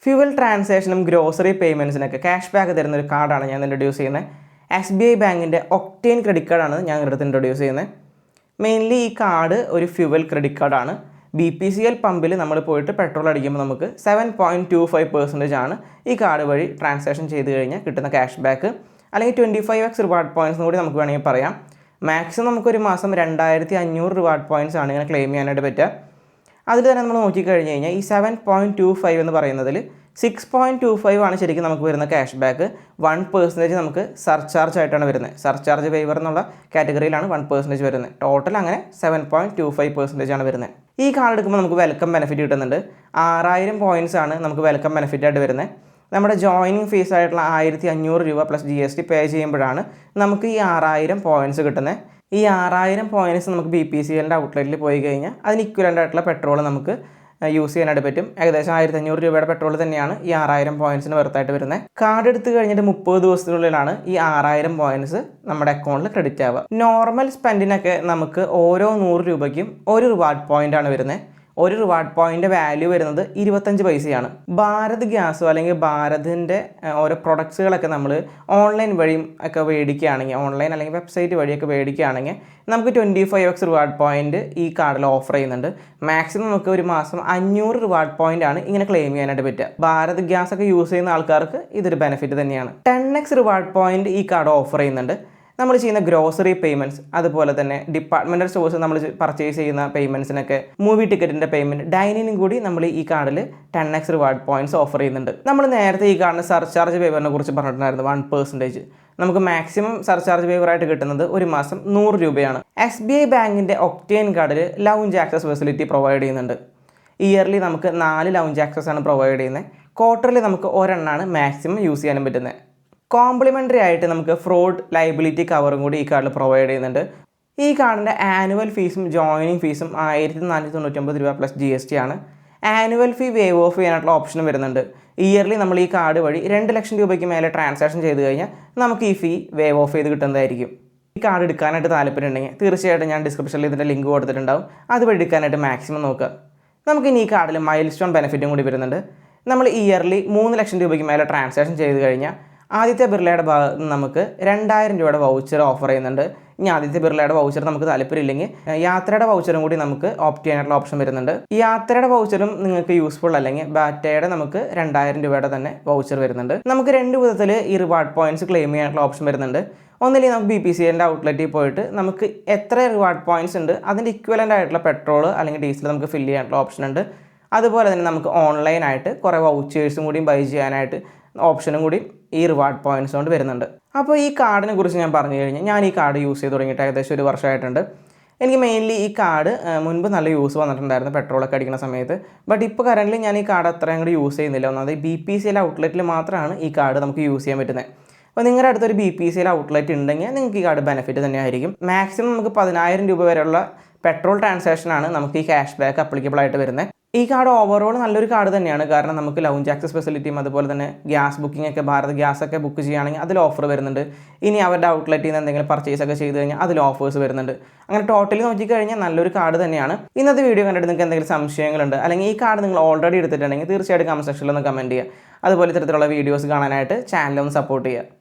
Fuel ട്രാൻസാക്ഷനും grocery പേയ്മെൻറ്റ്സിനൊക്കെ cash back തരുന്ന ഒരു കാർഡാണ് ഞാൻ ഇൻട്രൊഡ്യൂസ് ചെയ്യുന്നത്. SBI ബാങ്കിൻ്റെ ഒക്ടേൻ ക്രെഡിറ്റ് കാർഡാണ് ഞാൻ അടുത്ത് ഇൻട്രൊഡ്യൂസ് ചെയ്യുന്നത്. മെയിൻലി ഈ കാർഡ് ഒരു ഫ്യൂവൽ ക്രെഡിറ്റ് കാർഡാണ്. BPCL പമ്പിൽ നമ്മൾ പോയിട്ട് പെട്രോൾ അടിക്കുമ്പോൾ നമുക്ക് 7.25% ആണ് ഈ കാർഡ് വഴി ട്രാൻസാക്ഷൻ ചെയ്ത് കഴിഞ്ഞാൽ കിട്ടുന്ന ക്യാഷ് ബാക്ക്. അല്ലെങ്കിൽ 25x റിവാർഡ് പോയിൻറ്റ്സ് കൂടി നമുക്ക് വേണമെങ്കിൽ പറയാം. മാക്സിമം നമുക്കൊരു മാസം 2500 റിവാർഡ് പോയിൻറ്റ്സ് ആണ് ഇങ്ങനെ ക്ലെയിം ചെയ്യാനായിട്ട് പറ്റുക. അതിൽ തന്നെ നമ്മൾ നോക്കിക്കഴിഞ്ഞ് കഴിഞ്ഞാൽ ഈ 7.25 എന്ന് പറയുന്നതിൽ 6.25 ആണ് ശരിക്കും നമുക്ക് വരുന്ന ക്യാഷ് ബാക്ക്. 1% നമുക്ക് സർചാർജ് ആയിട്ടാണ് വരുന്നത്. സർചാർജ് വേവർ എന്നുള്ള കാറ്റഗറിയിലാണ് 1% വരുന്നത്. ടോട്ടൽ അങ്ങനെ 7.25% ആണ് വരുന്നത്. ഈ കാർഡ് എടുക്കുമ്പോൾ നമുക്ക് വെൽക്കം ബെനിഫിറ്റ് കിട്ടുന്നുണ്ട്. 6000 പോയിൻറ്റ്സ് ആണ് നമുക്ക് വെൽക്കം ബെനിഫിറ്റ് ആയിട്ട് വരുന്നത്. നമ്മുടെ ജോയിനിങ് ഫീസ് ആയിട്ടുള്ള 1500 രൂപ പ്ലസ് GST പേ ചെയ്യുമ്പോഴാണ് നമുക്ക് ഈ 6000 പോയിൻറ്റ്സ് കിട്ടുന്നത്. ഈ 6000 പോയിൻറ്റ്സ് നമുക്ക് BPCLൻ്റെ ഔട്ട്ലെറ്റിൽ പോയി കഴിഞ്ഞാൽ അതിന് ഇക്വലൻ്റ് ആയിട്ടുള്ള പെട്രോൾ നമുക്ക് യൂസ് ചെയ്യാനായിട്ട് പറ്റും. ഏകദേശം 1500 രൂപയുടെ പെട്രോൾ തന്നെയാണ് ഈ 6000 പോയിൻറ്റ്സിന് വെറുതായിട്ട് വരുന്നത്. കാർഡ് എടുത്ത് കഴിഞ്ഞിട്ട് 30 ദിവസത്തിനുള്ളിലാണ് ഈ 6000 പോയിൻറ്റ്സ് നമ്മുടെ അക്കൗണ്ടിൽ ക്രെഡിറ്റ് ആവുക. നോർമൽ സ്പെൻഡിനൊക്കെ നമുക്ക് ഓരോ 100 രൂപയ്ക്കും ഒരു റിവാർഡ് പോയിൻ്റ് ആണ് വരുന്നത്. ഒരു റിവാർഡ് പോയിൻ്റ് വാല്യൂ വരുന്നത് 25 പൈസയാണ്. ഭാരത് ഗ്യാസോ അല്ലെങ്കിൽ ഭാരതിൻ്റെ ഓരോ പ്രൊഡക്ട്സുകളൊക്കെ നമ്മൾ ഓൺലൈൻ വഴിയും ഒക്കെ മേടിക്കുകയാണെങ്കിൽ, ഓൺലൈൻ അല്ലെങ്കിൽ വെബ്സൈറ്റ് വഴിയൊക്കെ മേടിക്കുകയാണെങ്കിൽ നമുക്ക് 25x റിവാർഡ് പോയിൻ്റ് ഈ കാർഡിൽ ഓഫർ ചെയ്യുന്നുണ്ട്. മാക്സിമം നമുക്ക് ഒരു മാസം 500 റിവാർഡ് പോയിൻ്റ് ആണ് ഇങ്ങനെ ക്ലെയിം ചെയ്യാനായിട്ട് പറ്റുക. ഭാരത് ഗ്യാസ് ഒക്കെ യൂസ് ചെയ്യുന്ന ആൾക്കാർക്ക് ഇതൊരു ബെനിഫിറ്റ് തന്നെയാണ്. 10x റിവാർഡ് പോയിൻ്റ് ഈ കാർഡ് ഓഫർ ചെയ്യുന്നുണ്ട്. നമ്മൾ ചെയ്യുന്ന ഗ്രോസറി പേയ്മെൻറ്റ്സ്, അതുപോലെ തന്നെ ഡിപ്പാർട്ട്മെൻറ്റൽ സ്റ്റോഴ്സ് നമ്മൾ പർച്ചേസ് ചെയ്യുന്ന പേയ്മെൻറ്റ്സിനൊക്കെ, മൂവി ടിക്കറ്റിൻ്റെ പേയ്മെൻറ്റ്, ഡൈനിനും കൂടി നമ്മൾ ഈ കാർഡിൽ 10x റിവാർഡ് പോയിൻറ്റ്സ് ഓഫർ ചെയ്യുന്നുണ്ട്. നമ്മൾ നേരത്തെ ഈ കാർഡിന് സർചാർജ് വേവറിനെ കുറിച്ച് പറഞ്ഞിട്ടുണ്ടായിരുന്നു. 1% നമുക്ക് മാക്സിമം സർചാർജ് വേവറായിട്ട് കിട്ടുന്നത് ഒരു മാസം 100 രൂപയാണ്. SBI ബാങ്കിൻ്റെ ഒക്ടേൻ കാർഡിൽ ലൗഞ്ച് ആക്സസ് ഫെസിലിറ്റി പ്രൊവൈഡ് ചെയ്യുന്നുണ്ട്. ഇയർലി നമുക്ക് 4 ലൗഞ്ച് ആക്സസ് ആണ് പ്രൊവൈഡ് ചെയ്യുന്നത്. ക്വാർട്ടർലി നമുക്ക് ഒരെണ്ണമാണ് മാക്സിമം യൂസ് ചെയ്യാനും പറ്റുന്നത്. കോംപ്ലിമെൻ്ററി ആയിട്ട് നമുക്ക് ഫ്രോഡ് ലയബിലിറ്റി കവറും കൂടി ഈ കാർഡിൽ പ്രൊവൈഡ് ചെയ്യുന്നുണ്ട്. ഈ കാർഡിൻ്റെ ആനുവൽ ഫീസും ജോയിനിങ് ഫീസും 1499 രൂപ പ്ലസ് GST ആണ്. ആനുവൽ ഫീ വേവ് ഓഫ് ചെയ്യാനായിട്ടുള്ള ഓപ്ഷനും വരുന്നുണ്ട്. ഇയർലി നമ്മൾ ഈ കാർഡ് വഴി 2 ലക്ഷം രൂപയ്ക്ക് മേലെ ട്രാൻസാക്ഷൻ ചെയ്ത് കഴിഞ്ഞാൽ നമുക്ക് ഈ ഫീ വേവ് ഓഫ് ചെയ്ത് കിട്ടുന്നതായിരിക്കും. ഈ കാർഡ് എടുക്കാനായിട്ട് താല്പര്യമുണ്ടെങ്കിൽ തീർച്ചയായിട്ടും ഞാൻ ഡിസ്ക്രിപ്ഷനിൽ ഇതിൻ്റെ ലിങ്ക് കൊടുത്തിട്ടുണ്ടാവും. അതുവഴി എടുക്കാനായിട്ട് മാക്സിമം നോക്കുക. നമുക്കിനി ഈ കാർഡിൽ മൈൽ സ്റ്റോൺ ബെനിഫിറ്റും കൂടി വരുന്നുണ്ട്. നമ്മൾ ഇയർലി 3 ലക്ഷം രൂപയ്ക്ക് മേലെ ട്രാൻസാക്ഷൻ ചെയ്ത് കഴിഞ്ഞാൽ ആദിത്യ ബിർളയുടെ ഭാഗത്ത് നിന്ന് നമുക്ക് 2000 രൂപയുടെ വൗച്ചർ ഓഫർ ചെയ്യുന്നുണ്ട്. ഇനി ആദിത്യ ബിർളയുടെ വൗച്ചർ നമുക്ക് താല്പര്യമില്ലെങ്കിൽ യാത്രയുടെ വൗച്ചറും കൂടി നമുക്ക് ഓപ്റ്റ് ചെയ്യാനായിട്ടുള്ള ഓപ്ഷൻ വരുന്നുണ്ട്. ഈ യാത്രയുടെ വൗച്ചറും നിങ്ങൾക്ക് യൂസ്ഫുൾ അല്ലെങ്കിൽ ബാറ്റയുടെ നമുക്ക് 2000 രൂപയുടെ തന്നെ വൗച്ചർ വരുന്നുണ്ട്. നമുക്ക് 2 വിധത്തിൽ ഈ റിവാർഡ് പോയിൻറ്റ്സ് ക്ലെയിം ചെയ്യാനായിട്ടുള്ള ഓപ്ഷൻ വരുന്നുണ്ട്. ഒന്നില്ലെങ്കിൽ നമുക്ക് BPCLൻ്റെ ഔട്ട്ലെറ്റിൽ പോയിട്ട് നമുക്ക് എത്ര റിവാർഡ് പോയിൻറ്റ്സ് ഉണ്ട് അതിൻ്റെ ഇക്വലൻ്റ് ആയിട്ടുള്ള പെട്രോൾ അല്ലെങ്കിൽ ഡീസൽ നമുക്ക് ഫില്ല് ചെയ്യാനായിട്ടുള്ള ഓപ്ഷൻ ഉണ്ട്. അതുപോലെ തന്നെ നമുക്ക് ഓൺലൈനായിട്ട് കുറേ വൗച്ചേഴ്സും കൂടി ബൈ ചെയ്യാനായിട്ട് ഓപ്ഷനും കൂടി ഈ റിവാർഡ് പോയിൻറ്റ്സ് കൊണ്ട് വരുന്നുണ്ട്. അപ്പോൾ ഈ കാർഡിനെ കുറിച്ച് ഞാൻ പറഞ്ഞു കഴിഞ്ഞാൽ ഞാൻ ഈ കാർഡ് യൂസ് ചെയ്ത് തുടങ്ങിയിട്ട് ഏകദേശം 1 വർഷമായിട്ടുണ്ട്. എനിക്ക് മെയിൻലി ഈ കാർഡ് മുൻപ് നല്ല യൂസ് വന്നിട്ടുണ്ടായിരുന്നു പെട്രോളൊക്കെ അടിക്കുന്ന സമയത്ത്. ബട്ട് ഇപ്പോൾ കറൻ്റ് ഞാൻ ഈ കാർഡ് അത്രയും കൂടി യൂസ് ചെയ്യുന്നില്ല. ഒന്നാമത് BPCL ഔട്ട്ലെറ്റിൽ മാത്രമാണ് ഈ കാർഡ് നമുക്ക് യൂസ് ചെയ്യാൻ പറ്റുന്നത്. അപ്പോൾ നിങ്ങളുടെ അടുത്തൊരു BPCL ഔട്ട്ലെറ്റ് ഉണ്ടെങ്കിൽ നിങ്ങൾക്ക് ഈ കാർഡ് ബെനിഫിറ്റ് തന്നെയായിരിക്കും. മാക്സിമം നമുക്ക് 10000 രൂപ വരെയുള്ള പെട്രോൾ ട്രാൻസാക്ഷനാണ് നമുക്ക് ഈ ക്യാഷ് ബാക്ക് അപ്ലിക്കബിൾ ആയിട്ട് വരുന്നത്. ഈ കാർഡ് ഓവറോൾ നല്ലൊരു കാർഡ് തന്നെയാണ്. കാരണം നമുക്ക് ലൗഞ്ച് ആക്സസ് ഫെസിലിറ്റിയും അതുപോലെ തന്നെ ഗ്യാസ് ബുക്കിംഗ് ഒക്കെ ഭാരത് ഗ്യാസ് ഒക്കെ ബുക്ക് ചെയ്യുകയാണെങ്കിൽ അതിൽ ഓഫർ വരുന്നുണ്ട്. ഇനി അവരുടെ ഔട്ട്ലെറ്റിൽ നിന്ന് എന്തെങ്കിലും പർച്ചേസ് ഒക്കെ ചെയ്ത് കഴിഞ്ഞാൽ അതിൽ ഓഫേഴ്സ് വരുന്നുണ്ട്. അങ്ങനെ ടോട്ടലി നോക്കിക്കഴിഞ്ഞാൽ നല്ലൊരു കാർഡ് തന്നെയാണ്. ഇന്നത്തെ വീഡിയോ കണ്ടിട്ട് നിങ്ങൾക്ക് എന്തെങ്കിലും സംശയങ്ങളുണ്ട് അല്ലെങ്കിൽ ഈ കാർഡ് നിങ്ങൾ ഓൾറെഡി എടുത്തിട്ടുണ്ടെങ്കിൽ തീർച്ചയായിട്ടും കമന്റ് സെക്ഷനിൽ ഒന്ന് കമൻറ്റ് ചെയ്യുക. അതുപോലെ ഇത്തരത്തിലുള്ള വീഡിയോസ് കാണാനായിട്ട് ചാനൽ ഒന്ന് സപ്പോർട്ട് ചെയ്യുക.